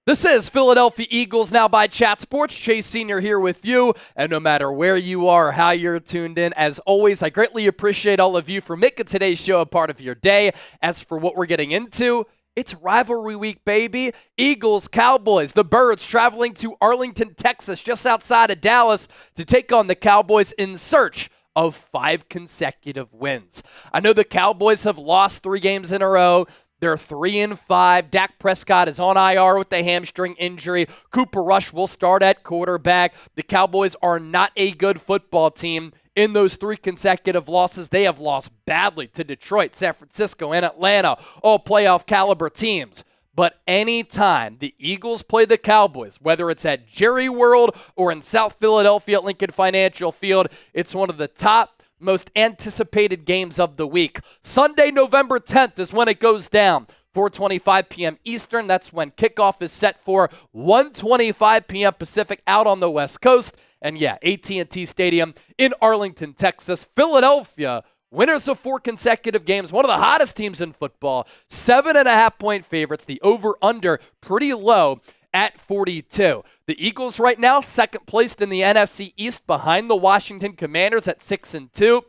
This is Philadelphia Eagles Now by Chat Sports. Chase Sr. here with you, and no matter where you are or how you're tuned in, as always, I greatly appreciate all of you for making today's show a part of your day. As for what we're getting into, it's rivalry week, baby. Eagles, Cowboys, the Birds traveling to Arlington, Texas, just outside of Dallas, to take on the Cowboys in search of 5 consecutive wins. I know the Cowboys have lost 3 games in a row. They're 3-5. Dak Prescott is on IR with a hamstring injury. Cooper Rush will start at quarterback. The Cowboys are not a good football team. In those 3 consecutive losses, they have lost badly to Detroit, San Francisco, and Atlanta, all playoff caliber teams. But anytime the Eagles play the Cowboys, whether it's at Jerry World or in South Philadelphia at Lincoln Financial Field, it's one of the top most anticipated games of the week. Sunday, November 10th is when it goes down. 4:25 p.m. Eastern. That's when kickoff is set for 1:25 p.m. Pacific out on the West Coast. And yeah, AT&T Stadium in Arlington, Texas. Philadelphia, winners of 4 consecutive games. One of the hottest teams in football. 7.5-point favorites. The over-under pretty low at 42. The Eagles right now, second placed in the NFC East behind the Washington Commanders at 6-2.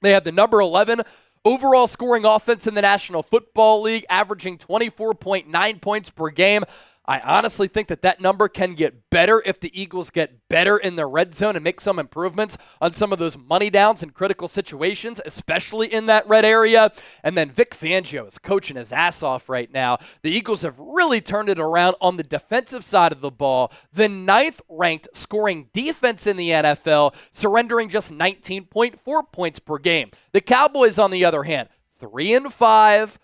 They have the number 11 overall scoring offense in the National Football League, averaging 24.9 points per game. I honestly think that number can get better if the Eagles get better in the red zone and make some improvements on some of those money downs in critical situations, especially in that red area. And then Vic Fangio is coaching his ass off right now. The Eagles have really turned it around on the defensive side of the ball. The 9th-ranked scoring defense in the NFL, surrendering just 19.4 points per game. The Cowboys, on the other hand, 3-5.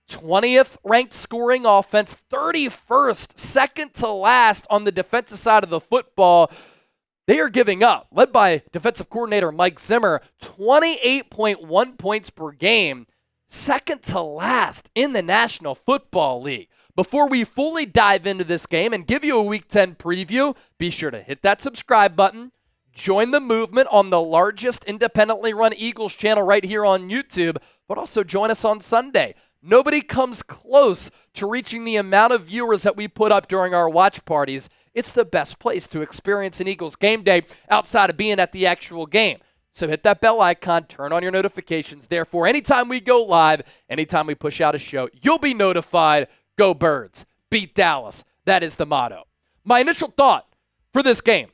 20th ranked scoring offense, 31st, second to last on the defensive side of the football. They are giving up, led by defensive coordinator Mike Zimmer, 28.1 points per game, second to last in the National Football League. Before we fully dive into this game and give you a Week 10 preview, be sure to hit that subscribe button, join the movement on the largest independently run Eagles channel right here on YouTube, but also join us on Sunday. Nobody comes close to reaching the amount of viewers that we put up during our watch parties. It's the best place to experience an Eagles game day outside of being at the actual game. So hit that bell icon, turn on your notifications. Therefore, anytime we go live, anytime we push out a show, you'll be notified. Go Birds. Beat Dallas. That is the motto. My initial thought for this game.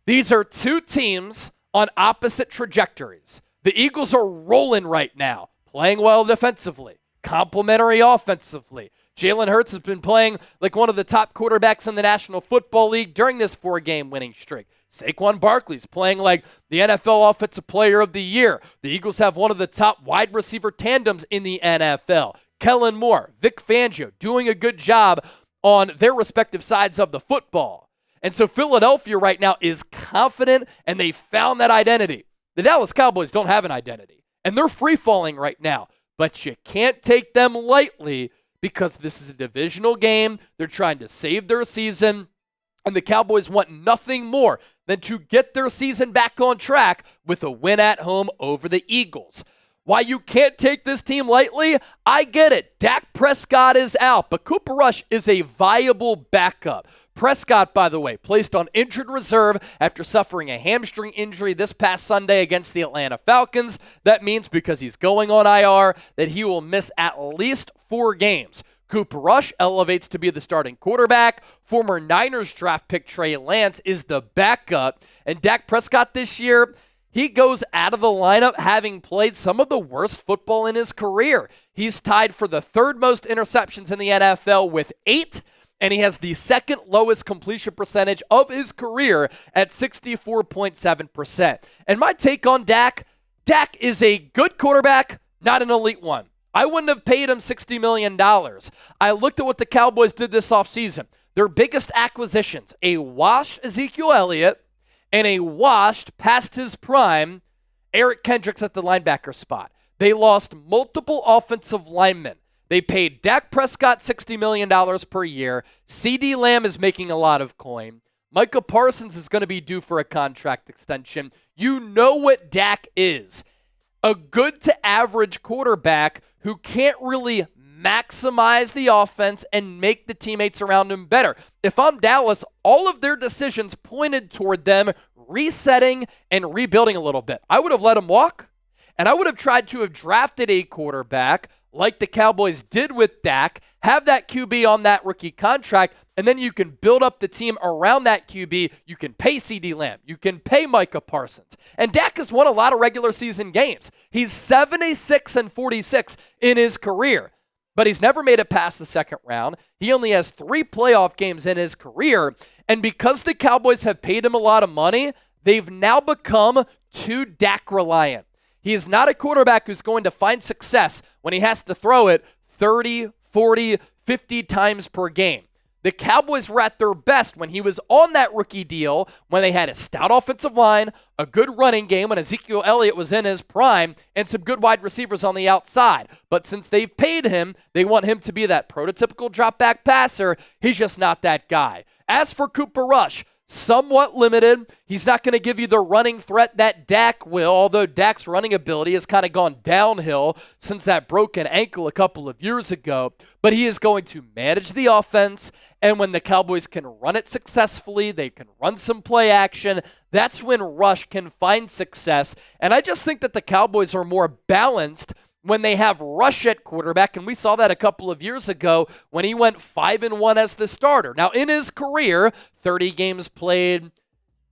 These are 2 teams on opposite trajectories. The Eagles are rolling right now, playing well defensively. Complimentary offensively. Jalen Hurts has been playing like one of the top quarterbacks in the National Football League during this 4-game winning streak. Saquon Barkley's playing like the NFL Offensive Player of the Year. The Eagles have one of the top wide receiver tandems in the NFL. Kellen Moore, Vic Fangio doing a good job on their respective sides of the football. And so Philadelphia right now is confident, and they found that identity. The Dallas Cowboys don't have an identity, and they're free-falling right now. But you can't take them lightly because this is a divisional game. They're trying to save their season, and the Cowboys want nothing more than to get their season back on track with a win at home over the Eagles. Why you can't take this team lightly, I get it. Dak Prescott is out, but Cooper Rush is a viable backup. Prescott, by the way, placed on injured reserve after suffering a hamstring injury this past Sunday against the Atlanta Falcons. That means because he's going on IR that he will miss at least 4 games. Cooper Rush elevates to be the starting quarterback. Former Niners draft pick Trey Lance is the backup. And Dak Prescott this year, he goes out of the lineup having played some of the worst football in his career. He's tied for the 3rd most interceptions in the NFL with 8. And he has the 2nd lowest completion percentage of his career at 64.7%. And my take on Dak is a good quarterback, not an elite one. I wouldn't have paid him $60 million. I looked at what the Cowboys did this offseason. Their biggest acquisitions, a washed Ezekiel Elliott and a washed, past his prime, Eric Kendricks at the linebacker spot. They lost multiple offensive linemen. They paid Dak Prescott $60 million per year. CeeDee Lamb is making a lot of coin. Micah Parsons is going to be due for a contract extension. You know what Dak is. A good to average quarterback who can't really maximize the offense, and make the teammates around him better. If I'm Dallas, all of their decisions pointed toward them resetting and rebuilding a little bit. I would have let him walk, and I would have tried to have drafted a quarterback like the Cowboys did with Dak, have that QB on that rookie contract, and then you can build up the team around that QB. You can pay CeeDee Lamb. You can pay Micah Parsons. And Dak has won a lot of regular season games. He's 76-46 in his career, but he's never made it past the second round. He only has 3 playoff games in his career, and because the Cowboys have paid him a lot of money, they've now become too Dak reliant. He is not a quarterback who's going to find success when he has to throw it 30, 40, 50 times per game. The Cowboys were at their best when he was on that rookie deal, when they had a stout offensive line, a good running game when Ezekiel Elliott was in his prime, and some good wide receivers on the outside. But since they've paid him, they want him to be that prototypical drop-back passer. He's just not that guy. As for Cooper Rush, somewhat limited. He's not going to give you the running threat that Dak will, although Dak's running ability has kind of gone downhill since that broken ankle a couple of years ago. But he is going to manage the offense, and when the Cowboys can run it successfully, they can run some play action. That's when Rush can find success. And I just think that the Cowboys are more balanced when they have Rush at quarterback, and we saw that a couple of years ago when he went 5-1 as the starter. Now, in his career, 30 games played,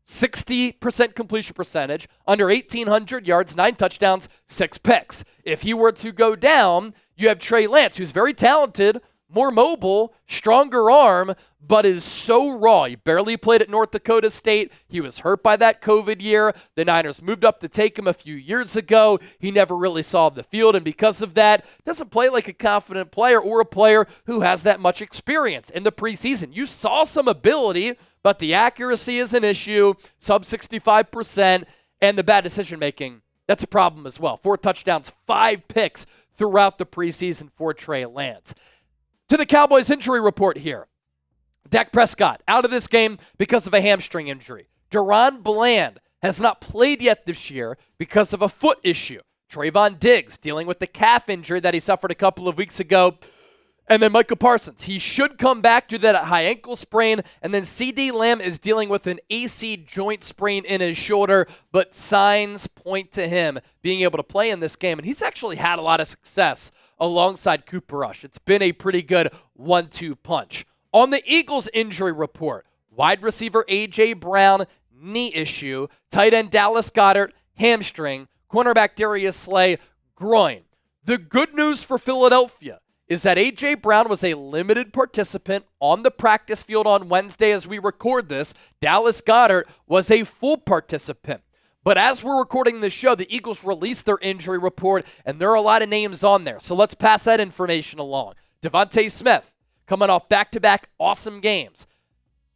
60% completion percentage, under 1,800 yards, 9 touchdowns, 6 picks. If he were to go down, you have Trey Lance, who's very talented, more mobile, stronger arm, but is so raw. He barely played at North Dakota State. He was hurt by that COVID year. The Niners moved up to take him a few years ago. He never really saw the field, and because of that, doesn't play like a confident player or a player who has that much experience. In the preseason, you saw some ability, but the accuracy is an issue, sub 65%, and the bad decision-making, that's a problem as well. 4 touchdowns, 5 picks throughout the preseason for Trey Lance. To the Cowboys injury report here. Dak Prescott out of this game because of a hamstring injury. Deron Bland has not played yet this year because of a foot issue. Trayvon Diggs dealing with the calf injury that he suffered a couple of weeks ago. And then Micah Parsons, he should come back due to that high ankle sprain. And then CeeDee Lamb is dealing with an AC joint sprain in his shoulder, but signs point to him being able to play in this game. And he's actually had a lot of success alongside Cooper Rush. It's been a pretty good 1-2 punch. On the Eagles injury report, wide receiver A.J. Brown, knee issue. Tight end Dallas Goedert, hamstring. Cornerback Darius Slay, groin. The good news for Philadelphia is that A.J. Brown was a limited participant on the practice field on Wednesday as we record this. Dallas Goedert was a full participant. But as we're recording this show, the Eagles released their injury report, and there are a lot of names on there. So let's pass that information along. Devontae Smith, coming off back-to-back awesome games.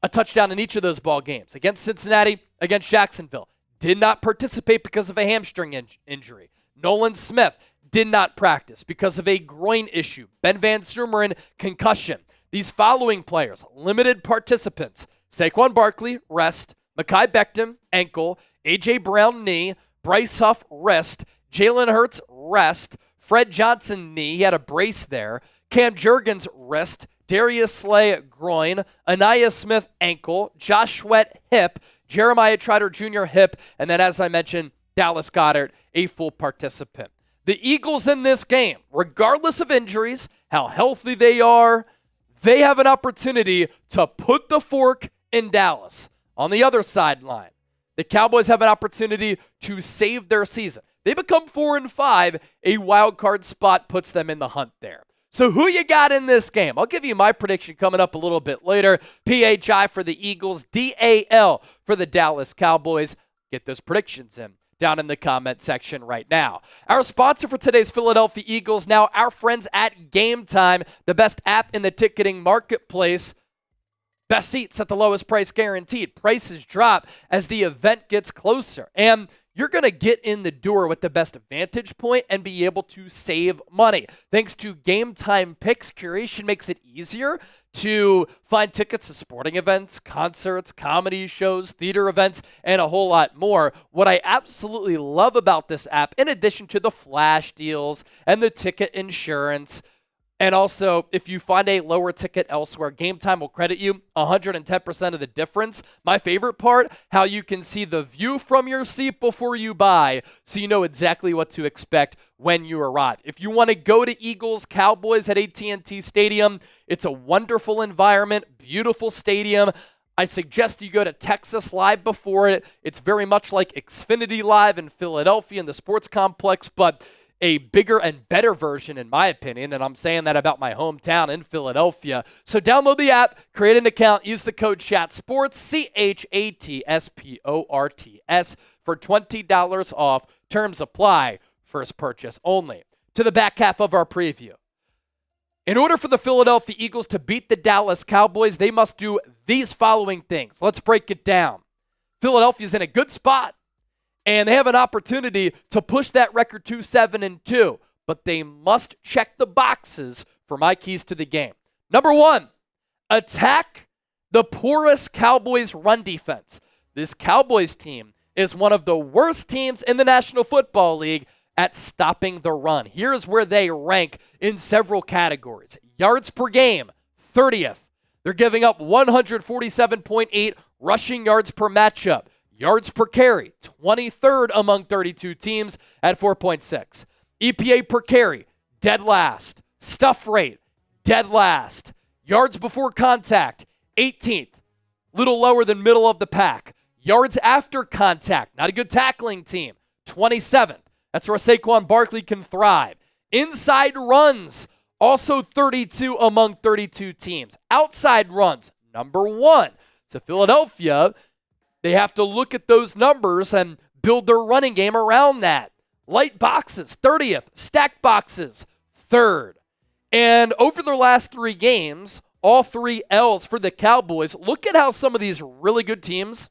A touchdown in each of those ball games. Against Cincinnati, against Jacksonville. Did not participate because of a hamstring injury. Nolan Smith did not practice because of a groin issue. Ben Van Sumeren, concussion. These following players, limited participants. Saquon Barkley, rest. Mekhi Becton, ankle. A.J. Brown, knee. Bryce Huff, wrist. Jalen Hurts, rest. Fred Johnson, knee. He had a brace there. Cam Jurgens, wrist. Darius Slay, groin. Anaya Smith, ankle. Josh Sweat, hip. Jeremiah Trotter Jr., hip. And then, as I mentioned, Dallas Goedert, a full participant. The Eagles in this game, regardless of injuries, how healthy they are, they have an opportunity to put the fork in Dallas. On the other sideline, the Cowboys have an opportunity to save their season. They become 4-5. A wild card spot puts them in the hunt there. So who you got in this game? I'll give you my prediction coming up a little bit later. PHI for the Eagles, DAL for the Dallas Cowboys. Get those predictions in down in the comment section right now. Our sponsor for today's Philadelphia Eagles, now our friends at Game Time, the best app in the ticketing marketplace. Best seats at the lowest price guaranteed. Prices drop as the event gets closer. And you're going to get in the door with the best vantage point and be able to save money. Thanks to Game Time Picks, curation makes it easier to find tickets to sporting events, concerts, comedy shows, theater events, and a whole lot more. What I absolutely love about this app, in addition to the flash deals and the ticket insurance, And also, if you find a lower ticket elsewhere, Game Time will credit you 110% of the difference. My favorite part, how you can see the view from your seat before you buy, so you know exactly what to expect when you arrive. If you want to go to Eagles Cowboys at AT&T Stadium, it's a wonderful environment, beautiful stadium. I suggest you go to Texas Live before it. It's very much like Xfinity Live in Philadelphia in the sports complex, but a bigger and better version, in my opinion, and I'm saying that about my hometown in Philadelphia. So download the app, create an account, use the code CHATSPORTS, CHATSPORTS, for $20 off. Terms apply. First purchase only. To the back half of our preview. In order for the Philadelphia Eagles to beat the Dallas Cowboys, they must do these following things. Let's break it down. Philadelphia's in a good spot, and they have an opportunity to push that record to 7-2, but they must check the boxes for my keys to the game. Number one, attack the porous Cowboys run defense. This Cowboys team is one of the worst teams in the National Football League at stopping the run. Here's where they rank in several categories. Yards per game, 30th. They're giving up 147.8 rushing yards per matchup. Yards per carry, 23rd among 32 teams at 4.6. EPA per carry, dead last. Stuff rate, dead last. Yards before contact, 18th. Little lower than middle of the pack. Yards after contact, not a good tackling team, 27th. That's where Saquon Barkley can thrive. Inside runs, also 32 among 32 teams. Outside runs, number one. So Philadelphia, they have to look at those numbers and build their running game around that. Light boxes, 30th. Stacked boxes, 3rd. And over their last 3 games, all 3 L's for the Cowboys. Look at how some of these really good teams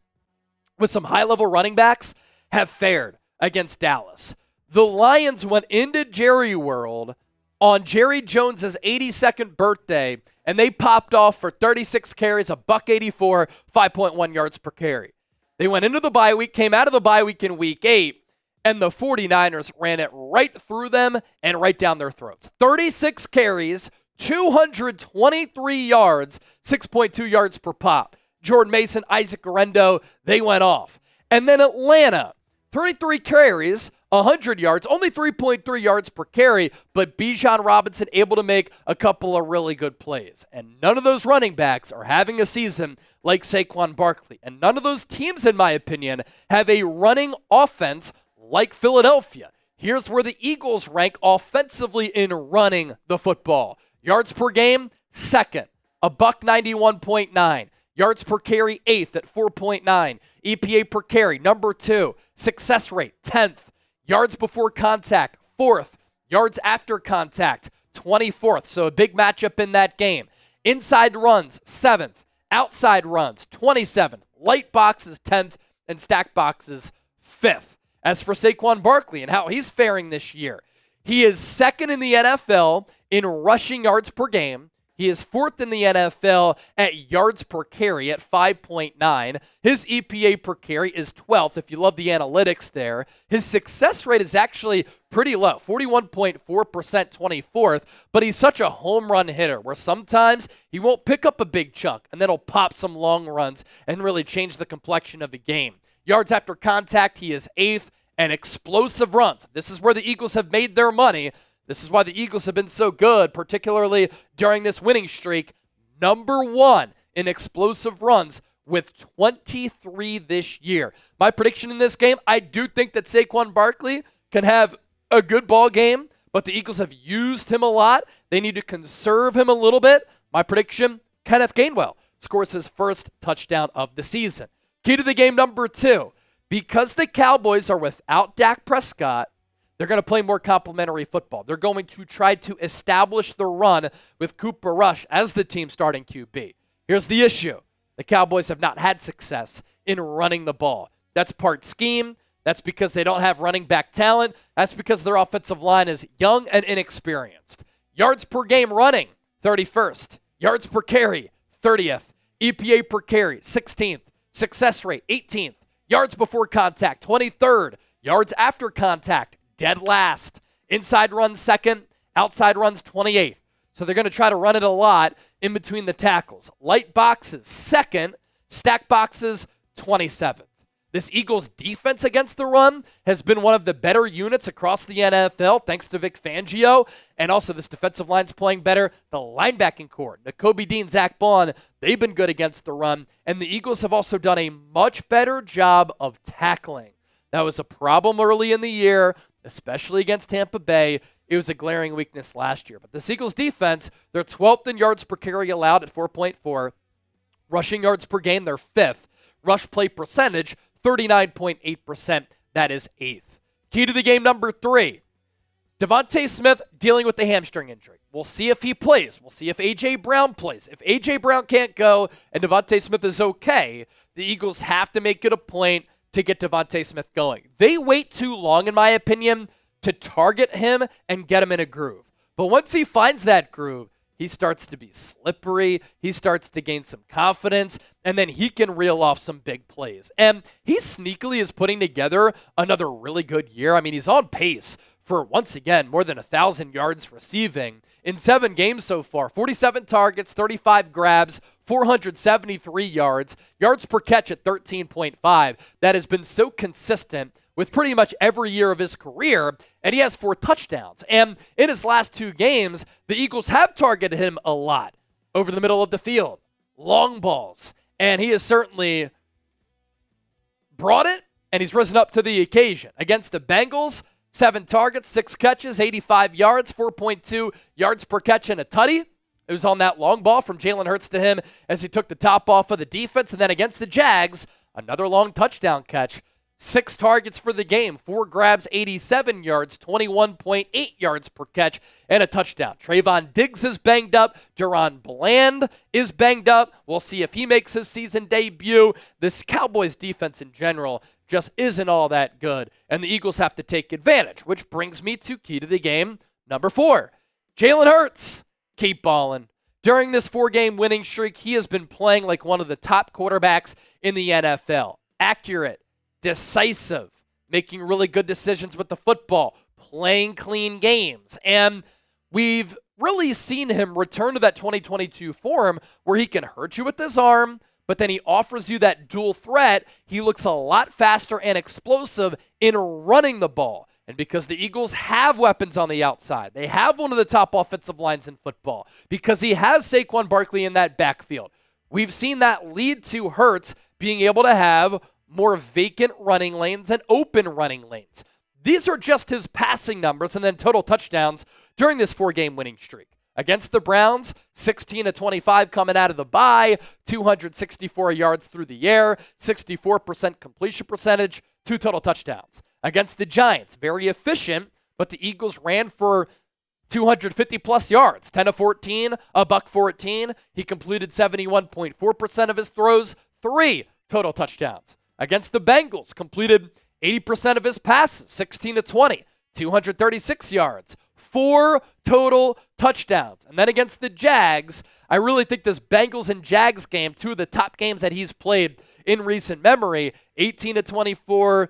with some high-level running backs have fared against Dallas. The Lions went into Jerry World on Jerry Jones's 82nd birthday, and they popped off for 36 carries, $184, 5.1 yards per carry. They went into the bye week, came out of the bye week in week 8, and the 49ers ran it right through them and right down their throats. 36 carries, 223 yards, 6.2 yards per pop. Jordan Mason, Isaac Guerrero, they went off. And then Atlanta, 33 carries, 100 yards, only 3.3 yards per carry, but Bijan Robinson able to make a couple of really good plays. And none of those running backs are having a season like Saquon Barkley. And none of those teams, in my opinion, have a running offense like Philadelphia. Here's where the Eagles rank offensively in running the football. Yards per game, 2nd, $191.9. Yards per carry, 8th at 4.9. EPA per carry, number 2. Success rate, 10th. Yards before contact, 4th. Yards after contact, 24th. So a big matchup in that game. Inside runs, 7th. Outside runs, 27th. Light boxes, 10th. And stacked boxes, 5th. As for Saquon Barkley and how he's faring this year, he is 2nd in the NFL in rushing yards per game. He is 4th in the NFL at yards per carry at 5.9. His EPA per carry is 12th, if you love the analytics there. His success rate is actually pretty low, 41.4%, 24th, but he's such a home run hitter where sometimes he won't pick up a big chunk and then he'll pop some long runs and really change the complexion of the game. Yards after contact, he is 8th, and explosive runs. This is where the Eagles have made their money. This is why the Eagles have been so good, particularly during this winning streak. Number 1 in explosive runs with 23 this year. My prediction in this game, I do think that Saquon Barkley can have a good ball game, but the Eagles have used him a lot. They need to conserve him a little bit. My prediction, Kenneth Gainwell scores his first touchdown of the season. Key to the game number 2. Because the Cowboys are without Dak Prescott, they're going to play more complementary football. They're going to try to establish the run with Cooper Rush as the team starting QB. Here's the issue. The Cowboys have not had success in running the ball. That's part scheme. That's because they don't have running back talent. That's because their offensive line is young and inexperienced. Yards per game running, 31st. Yards per carry, 30th. EPA per carry, 16th. Success rate, 18th. Yards before contact, 23rd. Yards after contact, dead last. Inside runs, 2nd. Outside runs, 28th. So they're going to try to run it a lot in between the tackles. Light boxes, 2nd. Stack boxes, 27th. This Eagles defense against the run has been one of the better units across the NFL, thanks to Vic Fangio. And also this defensive line's playing better. The linebacking core, Nakobe Dean, Zach Bond, they've been good against the run. And the Eagles have also done a much better job of tackling. That was a problem early in the year, especially against Tampa Bay. It was a glaring weakness last year. But the Eagles defense, they're 12th in yards per carry allowed at 4.4. Rushing yards per game, they're 5th. Rush play percentage, 39.8%. That is 8th. Key to the game number 3. Devontae Smith dealing with the hamstring injury. We'll see if he plays. We'll see if A.J. Brown plays. If A.J. Brown can't go and Devontae Smith is okay, the Eagles have to make it a point to get Devontae Smith going. They wait too long, in my opinion, to target him and get him in a groove. But once he finds that groove, he starts to be slippery, he starts to gain some confidence, and then he can reel off some big plays. And he sneakily is putting together another really good year. I mean, he's on pace for, once again, more than 1,000 yards receiving in 7 games so far. 47 targets, 35 grabs, 473 yards, yards per catch at 13.5. That has been so consistent with pretty much every year of his career, and he has 4 touchdowns. And in his last 2 games, the Eagles have targeted him a lot over the middle of the field, long balls, and he has certainly brought it, and he's risen up to the occasion. Against the Bengals, 7 targets, 6 catches, 85 yards, 4.2 yards per catch, and a tutty. It was on that long ball from Jalen Hurts to him as he took the top off of the defense. And then against the Jags, another long touchdown catch. 6 targets for the game, 4 grabs, 87 yards, 21.8 yards per catch, and a touchdown. Trayvon Diggs is banged up. Duron Bland is banged up. We'll see if he makes his season debut. This Cowboys defense in general just isn't all that good, and the Eagles have to take advantage, which brings me to key to the game number 4. Jalen Hurts, keep balling. During this 4-game winning streak, he has been playing like one of the top quarterbacks in the NFL. Accurate, decisive, making really good decisions with the football, playing clean games. And we've really seen him return to that 2022 form where he can hurt you with his arm, but then he offers you that dual threat. He looks a lot faster and explosive in running the ball. And because the Eagles have weapons on the outside, they have one of the top offensive lines in football, because he has Saquon Barkley in that backfield, we've seen that lead to Hurts being able to have more vacant running lanes and open running lanes. These are just his passing numbers and then total touchdowns during this 4-game winning streak. Against the Browns, 16-25 coming out of the bye, 264 yards through the air, 64% completion percentage, 2 total touchdowns. Against the Giants, very efficient, but the Eagles ran for 250-plus yards, 10-14, $114. He completed 71.4% of his throws, 3 total touchdowns. Against the Bengals, completed 80% of his passes, 16-20, 236 yards, 4 total touchdowns. And then against the Jags, I really think this Bengals and Jags game, 2 of the top games that he's played in recent memory, 18-24,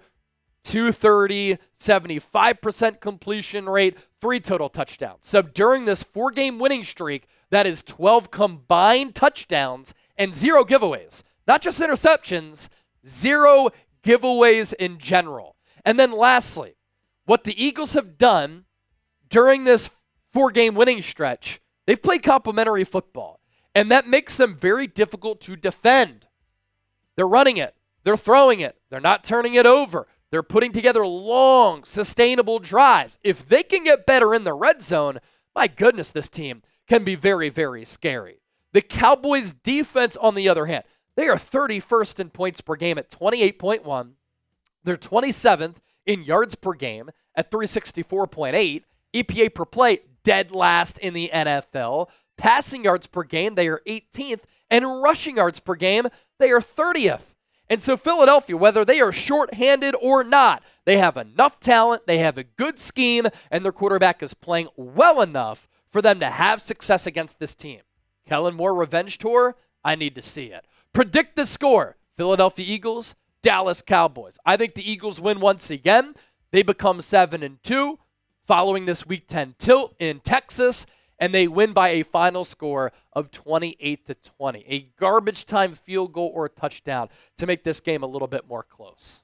230, 75% completion rate, 3 total touchdowns. So during this 4-game winning streak, that is 12 combined touchdowns and 0 giveaways. Not just interceptions, 0 giveaways in general. And then lastly, what the Eagles have done during this 4-game winning stretch, they've played complementary football, and that makes them very difficult to defend. They're running it. They're throwing it. They're not turning it over. They're putting together long, sustainable drives. If they can get better in the red zone, my goodness, this team can be very, very scary. The Cowboys defense, on the other hand, they are 31st in points per game at 28.1. They're 27th in yards per game at 364.8. EPA per play, dead last in the NFL. Passing yards per game, they are 18th. And rushing yards per game, they are 30th. And so Philadelphia, whether they are shorthanded or not, they have enough talent, they have a good scheme, and their quarterback is playing well enough for them to have success against this team. Kellen Moore revenge tour, I need to see it. Predict the score. Philadelphia Eagles, Dallas Cowboys. I think the Eagles win once again. They become 7-2 following this Week 10 tilt in Texas. and they win by a final score of 28-20. A garbage time field goal or touchdown to make this game a little bit more close.